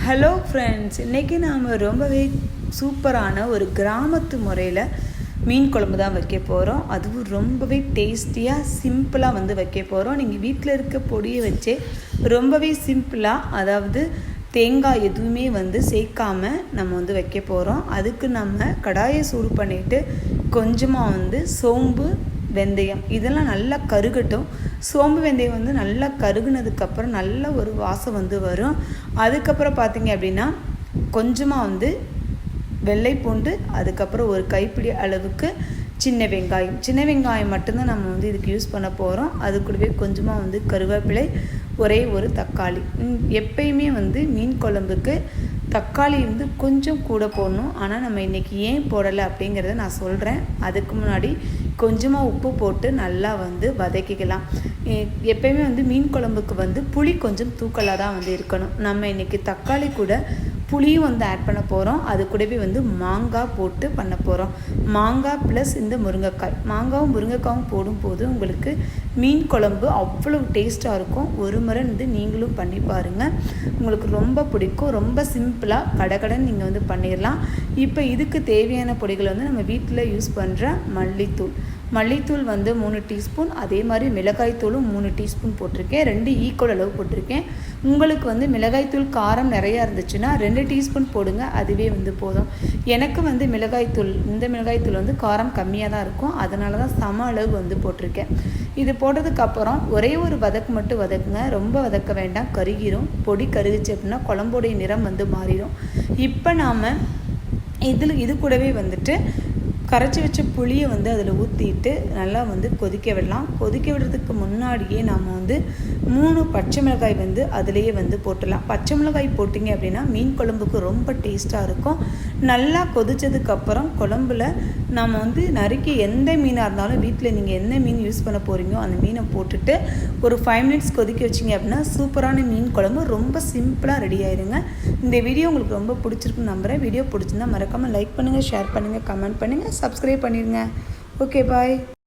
Hello friends, இன்றைக்கி நாம் ரொம்பவே சூப்பரான ஒரு கிராமத்து முறையில் மீன் குழம்பு தான் வைக்க போகிறோம். அதுவும் ரொம்பவே டேஸ்டியாக சிம்பிளாக வைக்க போகிறோம். நீங்கள் வீட்டில் இருக்க பொடியை வச்சே ரொம்பவே சிம்பிளாக, அதாவது தேங்காய் எதுவுமே சேர்க்காமல் நம்ம வைக்க போகிறோம். அதுக்கு நம்ம கடாயை சூடு பண்ணிவிட்டு கொஞ்சமாக சோம்பு, வெந்தயம் இதெல்லாம் நல்லா கருகட்டும். சோம்பு வெந்தயம் நல்லா கருகுனதுக்கப்புறம் நல்ல ஒரு வாசம் வரும். அதுக்கப்புறம் பார்த்திங்க அப்படின்னா கொஞ்சமாக வெள்ளை பூண்டு, அதுக்கப்புறம் ஒரு கைப்பிடி அளவுக்கு சின்ன வெங்காயம் மட்டும்தான் நம்ம இதுக்கு யூஸ் பண்ண போகிறோம். அது கூடவே கொஞ்சமாக கருவேப்பிலை, ஒரே ஒரு தக்காளி. எப்பயுமே மீன் குழம்புக்கு தக்காளி கொஞ்சம் கூட போடணும். ஆனால் நம்ம இன்றைக்கி ஏன் போடலை அப்படிங்கிறத நான் சொல்கிறேன். அதுக்கு முன்னாடி கொஞ்சமாக உப்பு போட்டு நல்லா வதக்கிக்கலாம். எப்பயுமே மீன் குழம்புக்கு புளி கொஞ்சம் தூக்கலாக தான் இருக்கணும். நம்ம இன்றைக்கி தக்காளி கூட புளியும் ஆட் பண்ண போகிறோம். அது கூடவே மாங்காய் போட்டு பண்ண போகிறோம். மாங்காய் ப்ளஸ் இந்த முருங்கைக்காய், மாங்காவும் முருங்கைக்காயும் போடும்போது உங்களுக்கு மீன் குழம்பு அவ்வளோ டேஸ்ட்டாக இருக்கும். ஒரு முறை நீங்களும் பண்ணி பாருங்கள், உங்களுக்கு ரொம்ப பிடிக்கும். ரொம்ப சிம்பிளாக கடகடன்னு நீங்கள் பண்ணிடலாம். இப்போ இதுக்கு தேவையான பொடிகளை நம்ம வீட்டில் யூஸ் பண்ணுற மல்லித்தூள் 3 டீஸ்பூன், அதே மாதிரி மிளகாய்த்தூளும் 3 டீஸ்பூன் போட்டிருக்கேன். 2 ஈக்குவல் அளவு போட்டிருக்கேன். உங்களுக்கு மிளகாய்த்தூள் காரம் நிறையா இருந்துச்சுன்னா 2 டீஸ்பூன் போடுங்க, அதுவே போதும். எனக்கு இந்த மிளகாய்த்தூள் காரம் கம்மியாக தான் இருக்கும். அதனால தான் சம அளவு போட்டிருக்கேன். இது போட்டதுக்கப்புறம் ஒரே ஒரு வதக்கு மட்டும் வதக்குங்க, ரொம்ப வதக்க வேண்டாம், கருகிரும். பொடி கருகிச்சு அப்படின்னா குழம்போடைய நிறம் மாறிடும். இப்போ நாம் இது கூடவே கரைச்சி வச்ச புளியை அதில் ஊற்றிட்டு நல்லா கொதிக்க விடலாம். கொதிக்க விடுறதுக்கு முன்னாடியே நாம் 3 பச்சை மிளகாய் அதிலேயே போட்டுடலாம். பச்சை மிளகாய் போட்டிங்க அப்படின்னா மீன் குழம்புக்கு ரொம்ப டேஸ்ட்டாக இருக்கும். நல்லா கொதித்ததுக்கப்புறம் குழம்புல நாம் நறுக்கி எந்த மீனாக இருந்தாலும் வீட்டில் நீங்கள் என்ன மீன் யூஸ் பண்ண போகிறீங்களோ அந்த மீனை போட்டுட்டு ஒரு 5 மினிட்ஸ் கொதிக்க வச்சிங்க அப்படின்னா சூப்பரான மீன் குழம்பு ரொம்ப சிம்பிளாக ரெடி ஆயிருங்க. இந்த வீடியோ உங்களுக்கு ரொம்ப பிடிச்சிருக்குன்னு நம்புகிறேன். வீடியோ பிடிச்சிருந்தா மறக்காமல் லைக் பண்ணுங்கள், ஷேர் பண்ணுங்கள், கமெண்ட் பண்ணுங்கள், சப்ஸ்கிரைப் பண்ணிடுங்க. ஓகே, பாய்.